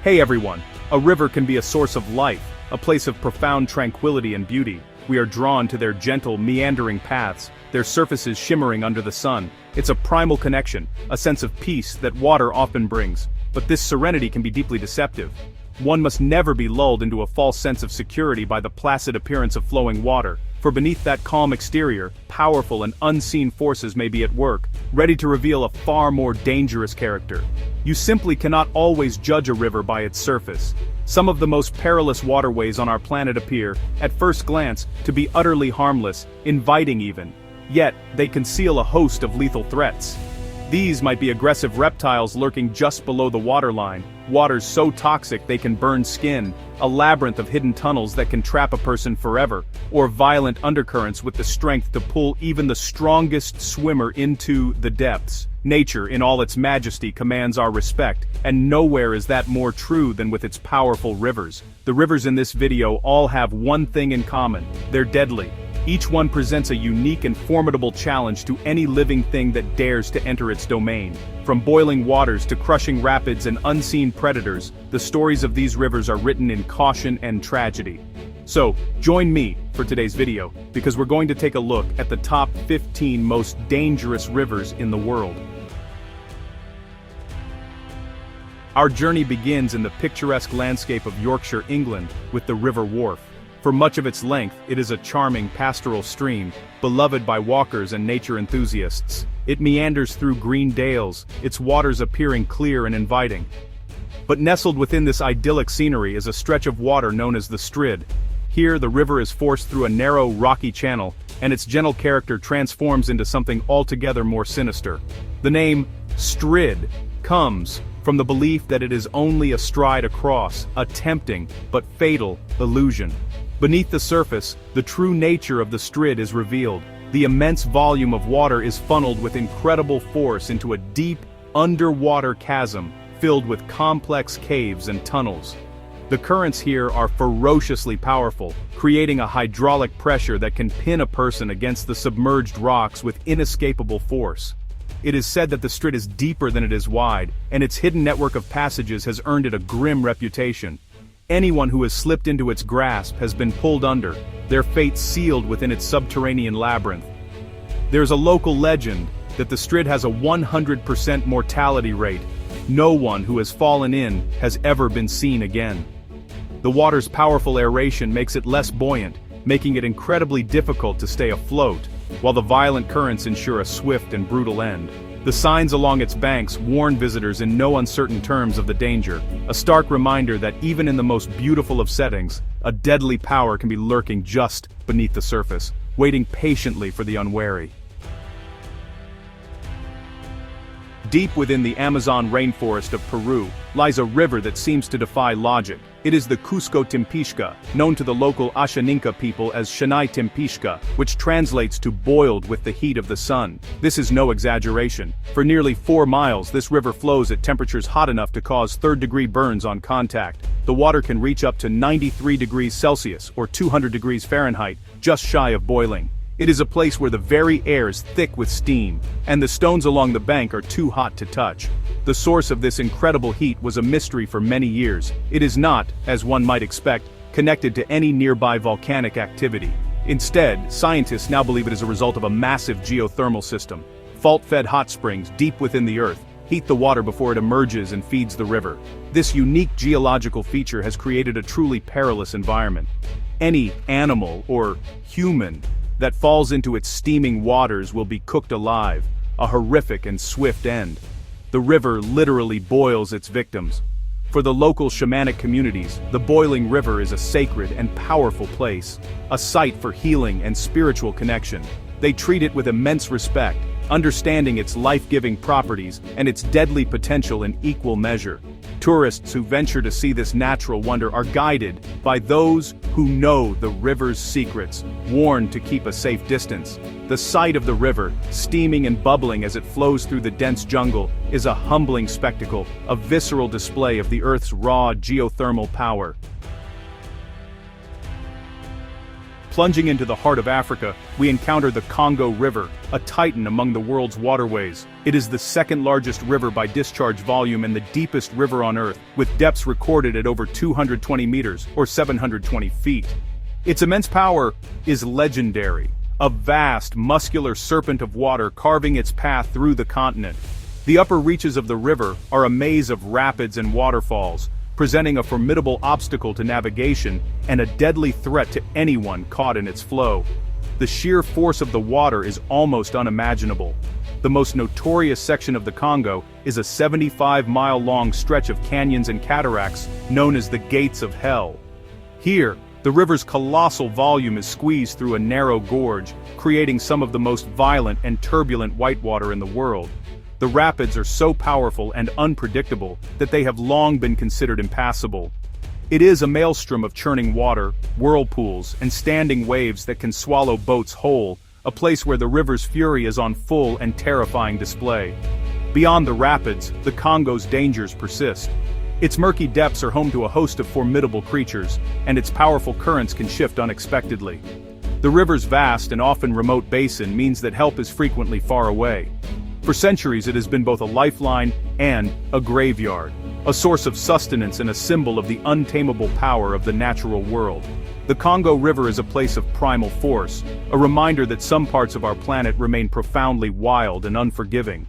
Hey everyone, a river can be a source of life, a place of profound tranquility and beauty. We are drawn to their gentle, meandering paths, their surfaces shimmering under the sun. It's a primal connection, a sense of peace that water often brings. But this serenity can be deeply deceptive. One must never be lulled into a false sense of security by the placid appearance of flowing water, for beneath that calm exterior, powerful and unseen forces may be at work, ready to reveal a far more dangerous character. You simply cannot always judge a river by its surface. Some of the most perilous waterways on our planet appear, at first glance, to be utterly harmless, inviting even. Yet, they conceal a host of lethal threats. These might be aggressive reptiles lurking just below the waterline, waters so toxic they can burn skin, a labyrinth of hidden tunnels that can trap a person forever, or violent undercurrents with the strength to pull even the strongest swimmer into the depths. Nature in all its majesty commands our respect, and nowhere is that more true than with its powerful rivers. The rivers in this video all have one thing in common: they're deadly. Each one presents a unique and formidable challenge to any living thing that dares to enter its domain. From boiling waters to crushing rapids and unseen predators, the stories of these rivers are written in caution and tragedy. So, join me for today's video, because we're going to take a look at the top 15 most dangerous rivers in the world. Our journey begins in the picturesque landscape of Yorkshire, England, with the River Wharfe. For much of its length, it is a charming pastoral stream, beloved by walkers and nature enthusiasts. It meanders through green dales, its waters appearing clear and inviting. But nestled within this idyllic scenery is a stretch of water known as the Strid. Here, the river is forced through a narrow, rocky channel, and its gentle character transforms into something altogether more sinister. The name Strid comes from the belief that it is only a stride across, a tempting, but fatal, illusion. Beneath the surface, the true nature of the Strid is revealed. The immense volume of water is funneled with incredible force into a deep, underwater chasm, filled with complex caves and tunnels. The currents here are ferociously powerful, creating a hydraulic pressure that can pin a person against the submerged rocks with inescapable force. It is said that the Strid is deeper than it is wide, and its hidden network of passages has earned it a grim reputation. Anyone who has slipped into its grasp has been pulled under, their fate sealed within its subterranean labyrinth. There's a local legend that the Strid has a 100% mortality rate. No one who has fallen in has ever been seen again. The water's powerful aeration makes it less buoyant, making it incredibly difficult to stay afloat, while the violent currents ensure a swift and brutal end. The signs along its banks warn visitors in no uncertain terms of the danger, a stark reminder that even in the most beautiful of settings, a deadly power can be lurking just beneath the surface, waiting patiently for the unwary. Deep within the Amazon rainforest of Peru lies a river that seems to defy logic. It is the Cusco Timpixca, known to the local Ashaninka people as Shanai Timpixca, which translates to boiled with the heat of the sun. This is no exaggeration. For nearly 4 miles, this river flows at temperatures hot enough to cause third-degree burns on contact. The water can reach up to 93 degrees Celsius or 200 degrees Fahrenheit, just shy of boiling. It is a place where the very air is thick with steam, and the stones along the bank are too hot to touch. The source of this incredible heat was a mystery for many years. It is not, as one might expect, connected to any nearby volcanic activity. Instead, scientists now believe it is a result of a massive geothermal system. Fault-fed hot springs deep within the earth heat the water before it emerges and feeds the river. This unique geological feature has created a truly perilous environment. Any animal or human that falls into its steaming waters will be cooked alive, a horrific and swift end. The river literally boils its victims. For the local shamanic communities, the boiling river is a sacred and powerful place, a site for healing and spiritual connection. They treat it with immense respect, understanding its life-giving properties and its deadly potential in equal measure. Tourists who venture to see this natural wonder are guided by those who know the river's secrets, warned to keep a safe distance. The sight of the river, steaming and bubbling as it flows through the dense jungle, is a humbling spectacle, a visceral display of the Earth's raw geothermal power. Plunging into the heart of Africa, we encounter the Congo River, a titan among the world's waterways. It is the second largest river by discharge volume and the deepest river on Earth, with depths recorded at over 220 meters, or 720 feet. Its immense power is legendary, a vast, muscular serpent of water carving its path through the continent. The upper reaches of the river are a maze of rapids and waterfalls, presenting a formidable obstacle to navigation and a deadly threat to anyone caught in its flow. The sheer force of the water is almost unimaginable. The most notorious section of the Congo is a 75-mile-long stretch of canyons and cataracts known as the Gates of Hell. Here, the river's colossal volume is squeezed through a narrow gorge, creating some of the most violent and turbulent whitewater in the world. The rapids are so powerful and unpredictable that they have long been considered impassable. It is a maelstrom of churning water, whirlpools, and standing waves that can swallow boats whole, a place where the river's fury is on full and terrifying display. Beyond the rapids, the Congo's dangers persist. Its murky depths are home to a host of formidable creatures, and its powerful currents can shift unexpectedly. The river's vast and often remote basin means that help is frequently far away. For centuries it has been both a lifeline and a graveyard, a source of sustenance and a symbol of the untamable power of the natural world. The Congo River is a place of primal force, a reminder that some parts of our planet remain profoundly wild and unforgiving.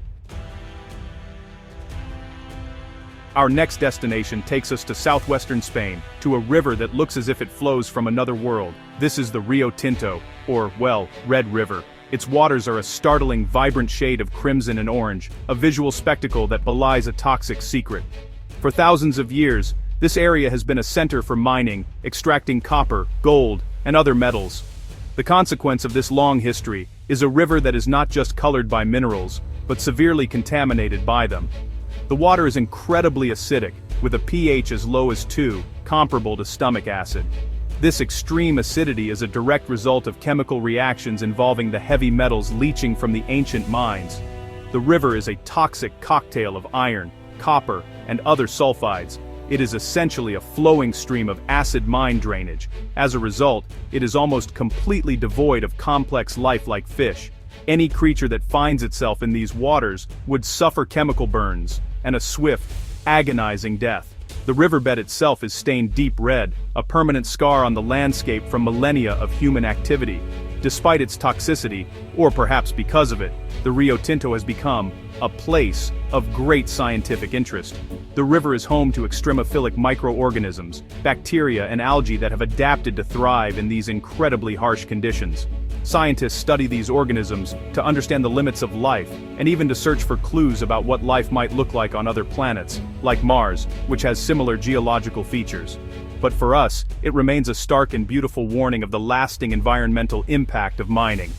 Our next destination takes us to southwestern Spain, to a river that looks as if it flows from another world. This is the Rio Tinto, or, well, Red River. Its waters are a startling, vibrant shade of crimson and orange, a visual spectacle that belies a toxic secret. For thousands of years, this area has been a center for mining, extracting copper, gold, and other metals. The consequence of this long history is a river that is not just colored by minerals, but severely contaminated by them. The water is incredibly acidic, with a pH as low as 2, comparable to stomach acid. This extreme acidity is a direct result of chemical reactions involving the heavy metals leaching from the ancient mines. The river is a toxic cocktail of iron, copper, and other sulfides. It is essentially a flowing stream of acid mine drainage. As a result, it is almost completely devoid of complex life like fish. Any creature that finds itself in these waters would suffer chemical burns and a swift, agonizing death. The riverbed itself is stained deep red, a permanent scar on the landscape from millennia of human activity. Despite its toxicity, or perhaps because of it, the Rio Tinto has become a place of great scientific interest. The river is home to extremophilic microorganisms, bacteria and algae that have adapted to thrive in these incredibly harsh conditions. Scientists study these organisms to understand the limits of life, and even to search for clues about what life might look like on other planets, like Mars, which has similar geological features. But for us, it remains a stark and beautiful warning of the lasting environmental impact of mining.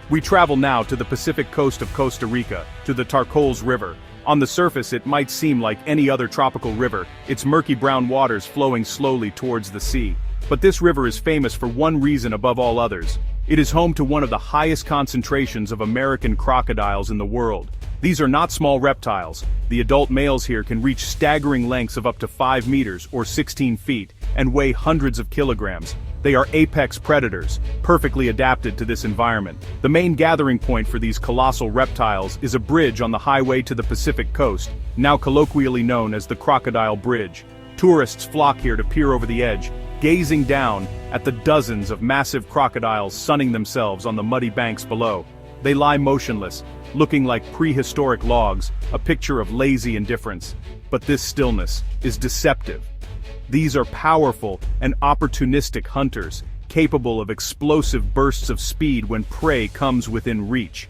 We travel now to the Pacific coast of Costa Rica, to the Tarcoles River. On the surface it might seem like any other tropical river, its murky brown waters flowing slowly towards the sea. But this river is famous for one reason above all others. It is home to one of the highest concentrations of American crocodiles in the world. These are not small reptiles. The adult males here can reach staggering lengths of up to 5 meters or 16 feet and weigh hundreds of kilograms. They are apex predators, perfectly adapted to this environment. The main gathering point for these colossal reptiles is a bridge on the highway to the Pacific coast, now colloquially known as the Crocodile Bridge. Tourists flock here to peer over the edge, gazing down at the dozens of massive crocodiles sunning themselves on the muddy banks below. They lie motionless, looking like prehistoric logs, a picture of lazy indifference. But this stillness is deceptive. These are powerful and opportunistic hunters, capable of explosive bursts of speed when prey comes within reach.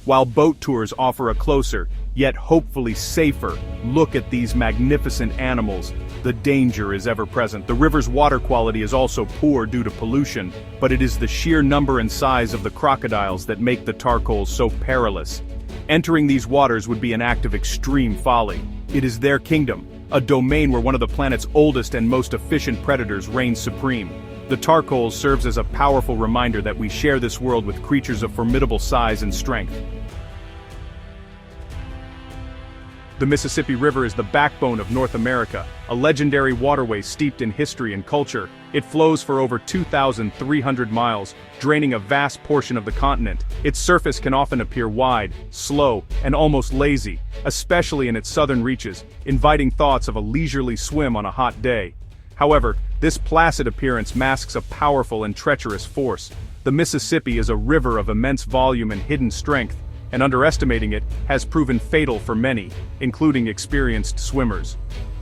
While boat tours offer a closer, yet hopefully safer, look at these magnificent animals, the danger is ever present. The river's water quality is also poor due to pollution, but it is the sheer number and size of the crocodiles that make the Tarcoles so perilous. Entering these waters would be an act of extreme folly. It is their kingdom, a domain where one of the planet's oldest and most efficient predators reigns supreme. The Tarcoles serves as a powerful reminder that we share this world with creatures of formidable size and strength. The Mississippi River is the backbone of North America, a legendary waterway steeped in history and culture. It flows for over 2,300 miles, draining a vast portion of the continent. Its surface can often appear wide, slow, and almost lazy, especially in its southern reaches, inviting thoughts of a leisurely swim on a hot day. However, this placid appearance masks a powerful and treacherous force. The Mississippi is a river of immense volume and hidden strength, and underestimating it has proven fatal for many, including experienced swimmers.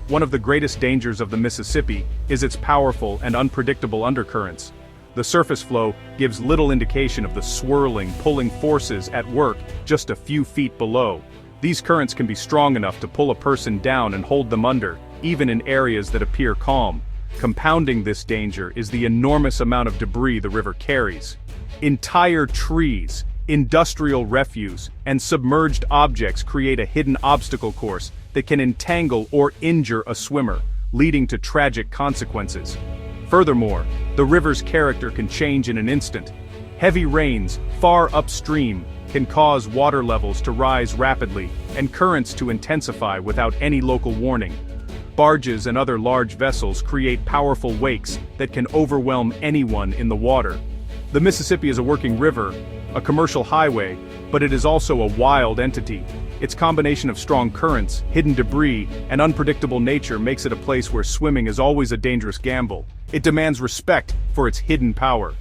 One of the greatest dangers of the Mississippi is its powerful and unpredictable undercurrents. The surface flow gives little indication of the swirling, pulling forces at work just a few feet below. These currents can be strong enough to pull a person down and hold them under, even in areas that appear calm. Compounding this danger is the enormous amount of debris the river carries. Entire trees, industrial refuse, and submerged objects create a hidden obstacle course that can entangle or injure a swimmer, leading to tragic consequences. Furthermore, the river's character can change in an instant. Heavy rains, far upstream, can cause water levels to rise rapidly, and currents to intensify without any local warning. Barges and other large vessels create powerful wakes that can overwhelm anyone in the water. The Mississippi is a working river, a commercial highway, but it is also a wild entity. Its combination of strong currents, hidden debris, and unpredictable nature makes it a place where swimming is always a dangerous gamble. It demands respect for its hidden power.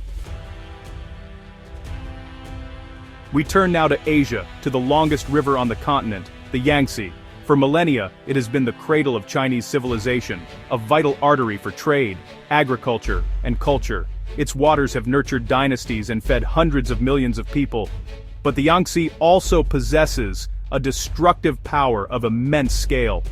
We turn now to Asia, to the longest river on the continent, the Yangtze. For millennia, it has been the cradle of Chinese civilization, a vital artery for trade, agriculture, and culture. Its waters have nurtured dynasties and fed hundreds of millions of people. But the Yangtze also possesses a destructive power of immense scale.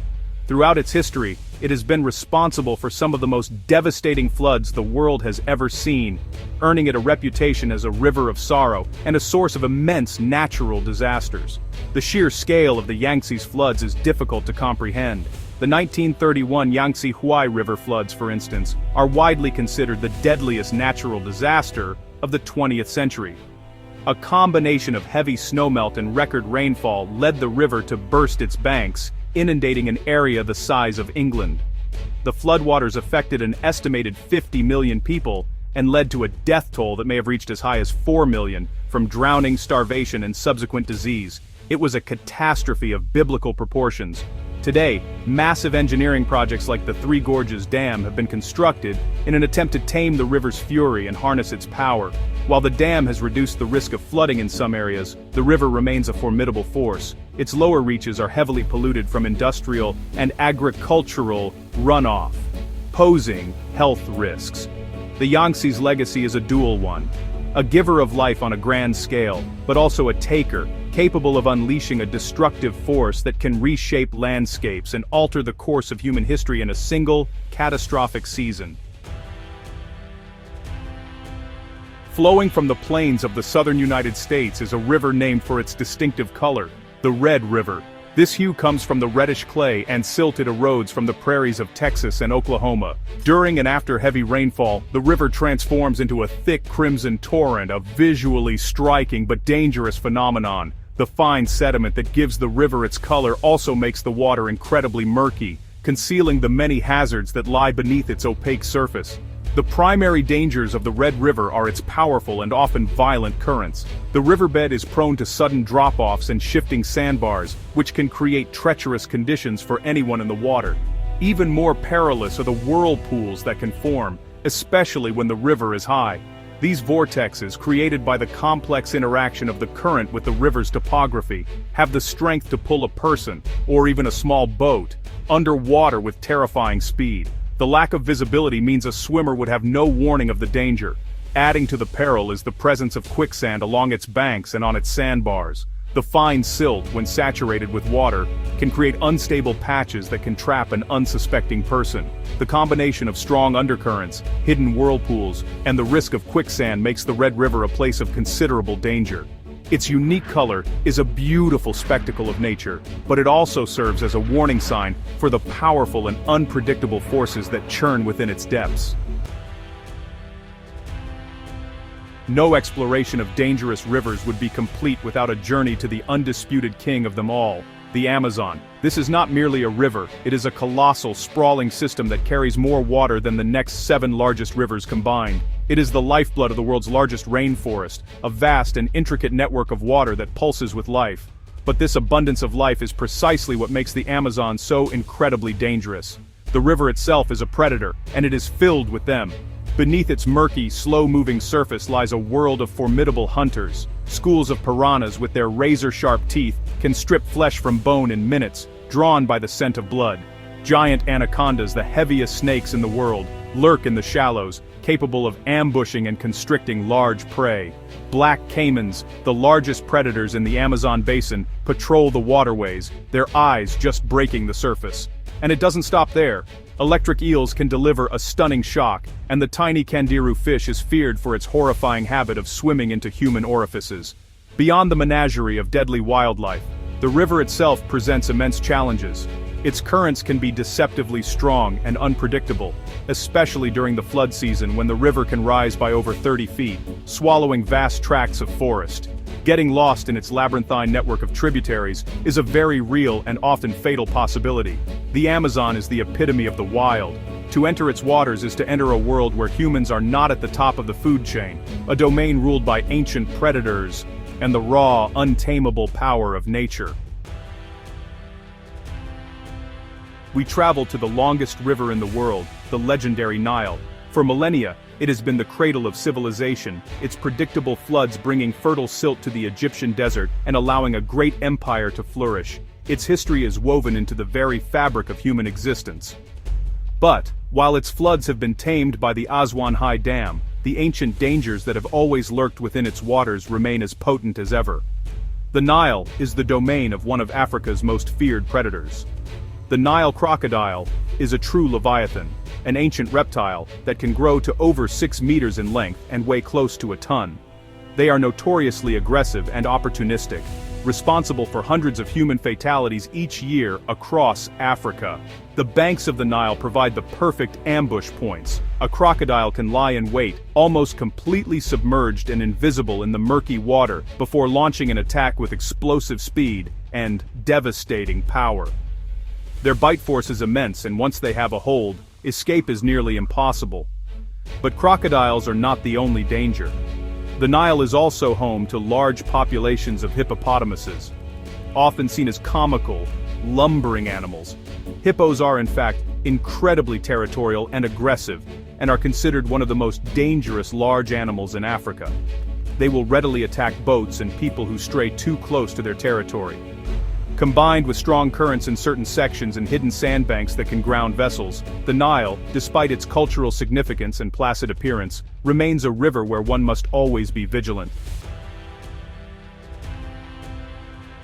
Throughout its history, it has been responsible for some of the most devastating floods the world has ever seen, earning it a reputation as a river of sorrow and a source of immense natural disasters. The sheer scale of the Yangtze's floods is difficult to comprehend. The 1931 Yangtze Huai River floods, for instance, are widely considered the deadliest natural disaster of the 20th century. A combination of heavy snowmelt and record rainfall led the river to burst its banks, inundating an area the size of England. The floodwaters affected an estimated 50 million people and led to a death toll that may have reached as high as 4 million, from drowning, starvation, and subsequent disease. It was a catastrophe of biblical proportions. Today, massive engineering projects like the Three Gorges Dam have been constructed in an attempt to tame the river's fury and harness its power. While the dam has reduced the risk of flooding in some areas, the river remains a formidable force. Its lower reaches are heavily polluted from industrial and agricultural runoff, posing health risks. The Yangtze's legacy is a dual one: a giver of life on a grand scale, but also a taker, capable of unleashing a destructive force that can reshape landscapes and alter the course of human history in a single, catastrophic season. Flowing from the plains of the southern United States is a river named for its distinctive color, the Red River. This hue comes from the reddish clay and silt it erodes from the prairies of Texas and Oklahoma. During and after heavy rainfall, the river transforms into a thick crimson torrent, a visually striking but dangerous phenomenon. The fine sediment that gives the river its color also makes the water incredibly murky, concealing the many hazards that lie beneath its opaque surface. The primary dangers of the Red River are its powerful and often violent currents. The riverbed is prone to sudden drop-offs and shifting sandbars, which can create treacherous conditions for anyone in the water. Even more perilous are the whirlpools that can form, especially when the river is high. These vortexes, created by the complex interaction of the current with the river's topography, have the strength to pull a person, or even a small boat, underwater with terrifying speed. The lack of visibility means a swimmer would have no warning of the danger. Adding to the peril is the presence of quicksand along its banks and on its sandbars. The fine silt, when saturated with water, can create unstable patches that can trap an unsuspecting person. The combination of strong undercurrents, hidden whirlpools, and the risk of quicksand makes the Red River a place of considerable danger. Its unique color is a beautiful spectacle of nature, but it also serves as a warning sign for the powerful and unpredictable forces that churn within its depths. No exploration of dangerous rivers would be complete without a journey to the undisputed king of them all, The Amazon. This is not merely a river, it is a colossal, sprawling system that carries more water than the next 7 largest rivers combined. It is the lifeblood of the world's largest rainforest, a vast and intricate network of water that pulses with life. But this abundance of life is precisely what makes the Amazon so incredibly dangerous. The river itself is a predator, and it is filled with them. Beneath its murky, slow-moving surface lies a world of formidable hunters. Schools of piranhas with their razor-sharp teeth can strip flesh from bone in minutes, drawn by the scent of blood. Giant anacondas, the heaviest snakes in the world, lurk in the shallows, capable of ambushing and constricting large prey. Black caimans, the largest predators in the Amazon basin, patrol the waterways, their eyes just breaking the surface. And it doesn't stop there. Electric eels can deliver a stunning shock, and the tiny candiru fish is feared for its horrifying habit of swimming into human orifices. Beyond the menagerie of deadly wildlife, the river itself presents immense challenges. Its currents can be deceptively strong and unpredictable, especially during the flood season when the river can rise by over 30 feet, swallowing vast tracts of forest. Getting lost in its labyrinthine network of tributaries is a very real and often fatal possibility. The Amazon is the epitome of the wild. To enter its waters is to enter a world where humans are not at the top of the food chain, a domain ruled by ancient predators and the raw, untamable power of nature. We travel to the longest river in the world, the legendary Nile. For millennia, it has been the cradle of civilization, its predictable floods bringing fertile silt to the Egyptian desert and allowing a great empire to flourish. Its history is woven into the very fabric of human existence. But, while its floods have been tamed by the Aswan High Dam, the ancient dangers that have always lurked within its waters remain as potent as ever. The Nile is the domain of one of Africa's most feared predators. The Nile crocodile is a true leviathan, an ancient reptile that can grow to over 6 meters in length and weigh close to a ton. They are notoriously aggressive and opportunistic, responsible for hundreds of human fatalities each year across Africa. The banks of the Nile provide the perfect ambush points. A crocodile can lie in wait, almost completely submerged and invisible in the murky water, before launching an attack with explosive speed and devastating power. Their bite force is immense, and once they have a hold, escape is nearly impossible. But crocodiles are not the only danger. The Nile is also home to large populations of hippopotamuses, often seen as comical, lumbering animals. Hippos are, in fact, incredibly territorial and aggressive, and are considered one of the most dangerous large animals in Africa. They will readily attack boats and people who stray too close to their territory. Combined with strong currents in certain sections and hidden sandbanks that can ground vessels, the Nile, despite its cultural significance and placid appearance, remains a river where one must always be vigilant.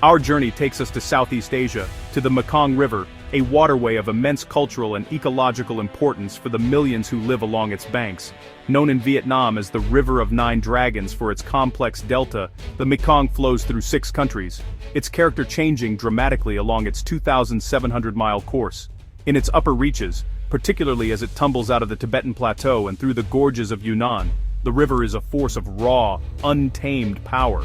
Our journey takes us to Southeast Asia, to the Mekong River, a waterway of immense cultural and ecological importance for the millions who live along its banks. Known in Vietnam as the River of Nine Dragons for its complex delta, the Mekong flows through 6 countries, its character changing dramatically along its 2,700-mile course. In its upper reaches, particularly as it tumbles out of the Tibetan Plateau and through the gorges of Yunnan, the river is a force of raw, untamed power.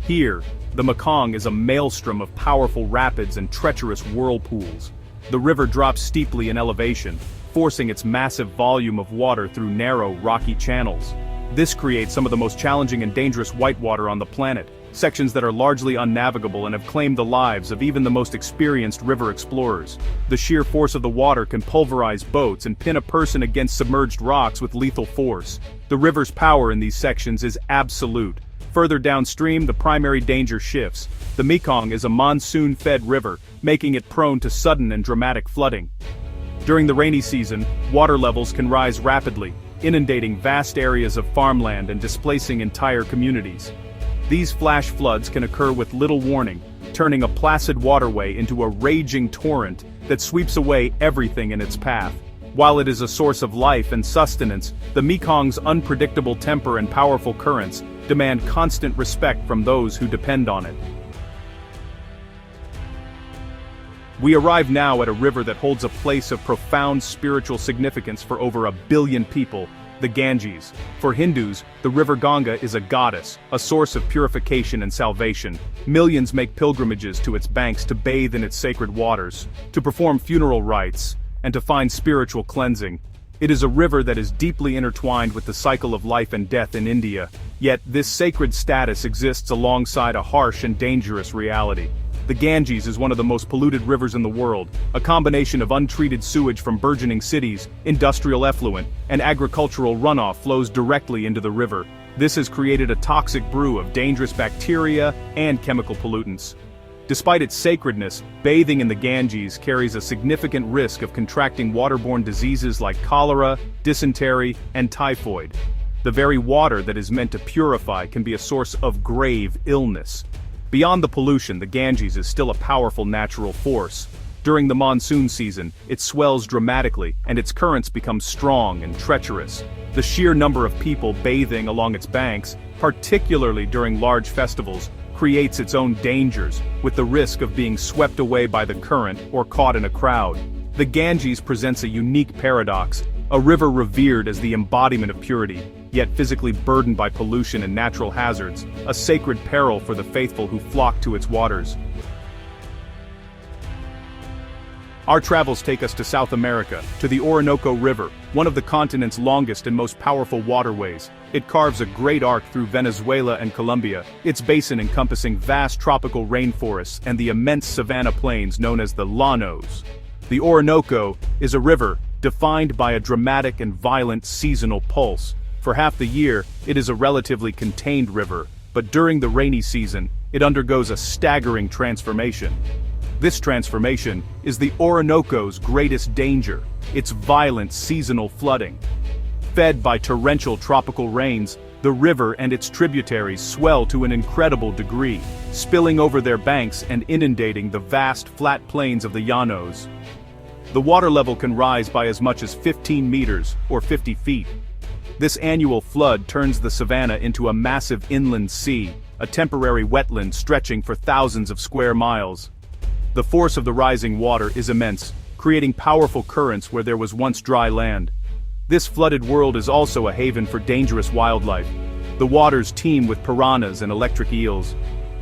Here, the Mekong is a maelstrom of powerful rapids and treacherous whirlpools. The river drops steeply in elevation, forcing its massive volume of water through narrow, rocky channels. This creates some of the most challenging and dangerous whitewater on the planet, sections that are largely unnavigable and have claimed the lives of even the most experienced river explorers. The sheer force of the water can pulverize boats and pin a person against submerged rocks with lethal force. The river's power in these sections is absolute. Further downstream, the primary danger shifts. The Mekong is a monsoon-fed river, making it prone to sudden and dramatic flooding. During the rainy season, water levels can rise rapidly, inundating vast areas of farmland and displacing entire communities. These flash floods can occur with little warning, turning a placid waterway into a raging torrent that sweeps away everything in its path. While it is a source of life and sustenance, the Mekong's unpredictable temper and powerful currents demand constant respect from those who depend on it. We arrive now at a river that holds a place of profound spiritual significance for over 1 billion people, The Ganges. For Hindus, the river Ganga is a goddess, a source of purification and salvation. Millions make pilgrimages to its banks to bathe in its sacred waters, to perform funeral rites, and to find spiritual cleansing. It is a river that is deeply intertwined with the cycle of life and death in India, yet this sacred status exists alongside a harsh and dangerous reality. The Ganges is one of the most polluted rivers in the world, a combination of untreated sewage from burgeoning cities, industrial effluent, and agricultural runoff flows directly into the river. This has created a toxic brew of dangerous bacteria and chemical pollutants. Despite its sacredness, bathing in the Ganges carries a significant risk of contracting waterborne diseases like cholera, dysentery, and typhoid. The very water that is meant to purify can be a source of grave illness. Beyond the pollution, the Ganges is still a powerful natural force. During the monsoon season, it swells dramatically, and its currents become strong and treacherous. The sheer number of people bathing along its banks, particularly during large festivals, creates its own dangers, with the risk of being swept away by the current or caught in a crowd. The Ganges presents a unique paradox, a river revered as the embodiment of purity, yet physically burdened by pollution and natural hazards, a sacred peril for the faithful who flock to its waters. Our travels take us to South America, to the Orinoco River, one of the continent's longest and most powerful waterways. It carves a great arc through Venezuela and Colombia, its basin encompassing vast tropical rainforests and the immense savanna plains known as the Llanos. The Orinoco is a river defined by a dramatic and violent seasonal pulse. For half the year, it is a relatively contained river, but during the rainy season, it undergoes a staggering transformation. This transformation is the Orinoco's greatest danger, its violent seasonal flooding. Fed by torrential tropical rains, the river and its tributaries swell to an incredible degree, spilling over their banks and inundating the vast flat plains of the Llanos. The water level can rise by as much as 15 meters, or 50 feet. This annual flood turns the savanna into a massive inland sea, a temporary wetland stretching for thousands of square miles. The force of the rising water is immense, creating powerful currents where there was once dry land. This flooded world is also a haven for dangerous wildlife. The waters teem with piranhas and electric eels.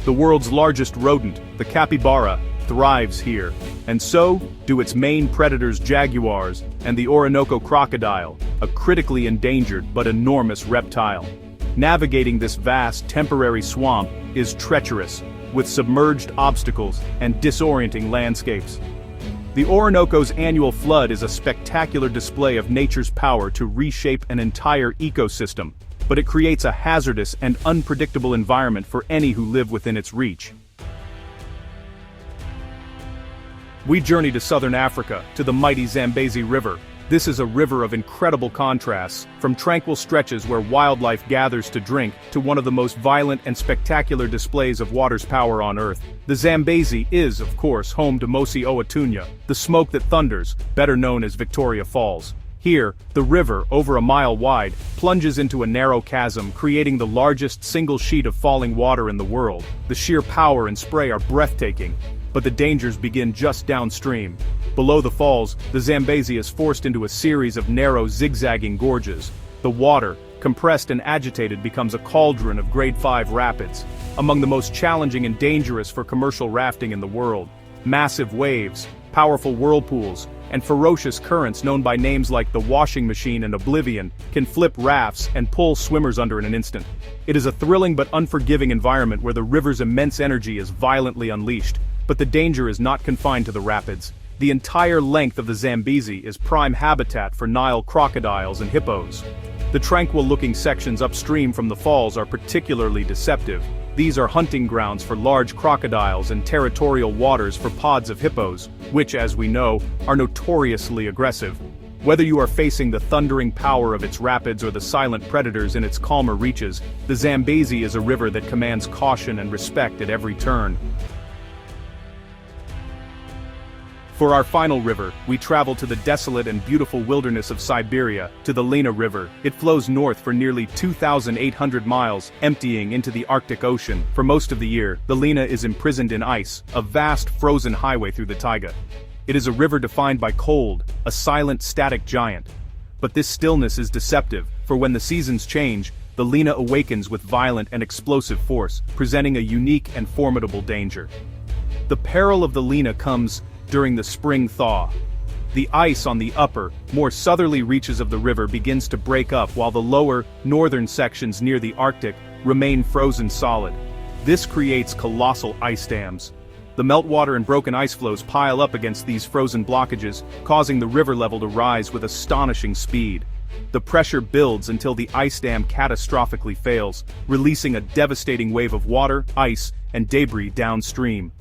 The world's largest rodent, the capybara, thrives here, and so do its main predators jaguars and the Orinoco crocodile, a critically endangered but enormous reptile. Navigating this vast, temporary swamp is treacherous, with submerged obstacles and disorienting landscapes. The Orinoco's annual flood is a spectacular display of nature's power to reshape an entire ecosystem, but it creates a hazardous and unpredictable environment for any who live within its reach. We journey to southern Africa, to the mighty Zambezi River. This is a river of incredible contrasts, from tranquil stretches where wildlife gathers to drink, to one of the most violent and spectacular displays of water's power on Earth. The Zambezi is, of course, home to Mosi Oatunya, the smoke that thunders, better known as Victoria Falls. Here, the river, over a mile wide, plunges into a narrow chasm, creating the largest single sheet of falling water in the world. The sheer power and spray are breathtaking, but the dangers begin just downstream. Below the falls, the Zambezi is forced into a series of narrow, zigzagging gorges. The water, compressed and agitated, becomes a cauldron of Grade 5 rapids, among the most challenging and dangerous for commercial rafting in the world. Massive waves, powerful whirlpools, and ferocious currents known by names like the washing machine and oblivion can flip rafts and pull swimmers under in an instant. It is a thrilling but unforgiving environment where the river's immense energy is violently unleashed. But the danger is not confined to the rapids. The entire length of the Zambezi is prime habitat for Nile crocodiles and hippos. The tranquil-looking sections upstream from the falls are particularly deceptive. These are hunting grounds for large crocodiles and territorial waters for pods of hippos, which, as we know, are notoriously aggressive. Whether you are facing the thundering power of its rapids or the silent predators in its calmer reaches, the Zambezi is a river that commands caution and respect at every turn. For our final river, we travel to the desolate and beautiful wilderness of Siberia, to the Lena River. It flows north for nearly 2,800 miles, emptying into the Arctic Ocean. For most of the year, the Lena is imprisoned in ice, a vast frozen highway through the taiga. It is a river defined by cold, a silent, static giant. But this stillness is deceptive, for when the seasons change, the Lena awakens with violent and explosive force, presenting a unique and formidable danger. The peril of the Lena comes during the spring thaw. The ice on the upper, more southerly reaches of the river begins to break up while the lower, northern sections near the Arctic remain frozen solid. This creates colossal ice dams. The meltwater and broken ice flows pile up against these frozen blockages, causing the river level to rise with astonishing speed. The pressure builds until the ice dam catastrophically fails, releasing a devastating wave of water, ice, and debris downstream.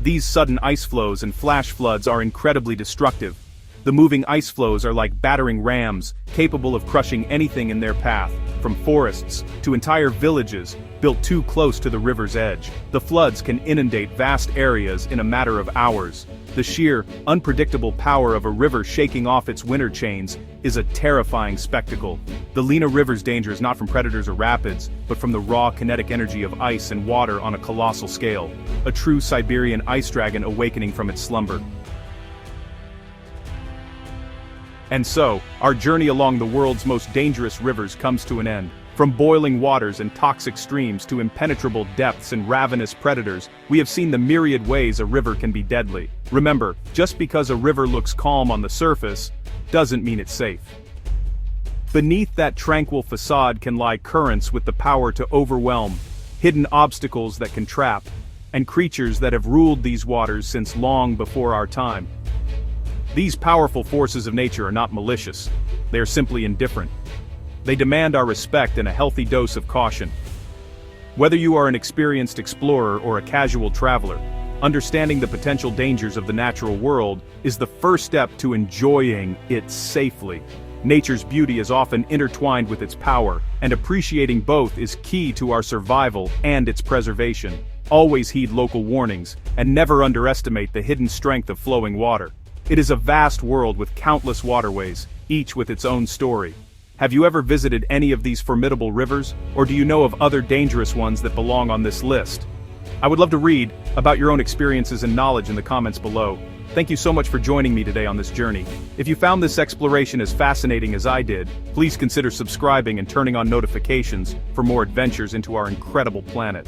These sudden ice flows and flash floods are incredibly destructive. The moving ice flows are like battering rams, capable of crushing anything in their path, from forests to entire villages built too close to the river's edge. The floods can inundate vast areas in a matter of hours. The sheer, unpredictable power of a river shaking off its winter chains is a terrifying spectacle. The Lena River's danger is not from predators or rapids, but from the raw kinetic energy of ice and water on a colossal scale. A true Siberian ice dragon awakening from its slumber. And so, our journey along the world's most dangerous rivers comes to an end. From boiling waters and toxic streams to impenetrable depths and ravenous predators, we have seen the myriad ways a river can be deadly. Remember, just because a river looks calm on the surface, doesn't mean it's safe. Beneath that tranquil facade can lie currents with the power to overwhelm, hidden obstacles that can trap, and creatures that have ruled these waters since long before our time. These powerful forces of nature are not malicious, they are simply indifferent. They demand our respect and a healthy dose of caution. Whether you are an experienced explorer or a casual traveler, understanding the potential dangers of the natural world is the first step to enjoying it safely. Nature's beauty is often intertwined with its power, and appreciating both is key to our survival and its preservation. Always heed local warnings, and never underestimate the hidden strength of flowing water. It is a vast world with countless waterways, each with its own story. Have you ever visited any of these formidable rivers, or do you know of other dangerous ones that belong on this list? I would love to read about your own experiences and knowledge in the comments below. Thank you so much for joining me today on this journey. If you found this exploration as fascinating as I did, please consider subscribing and turning on notifications for more adventures into our incredible planet.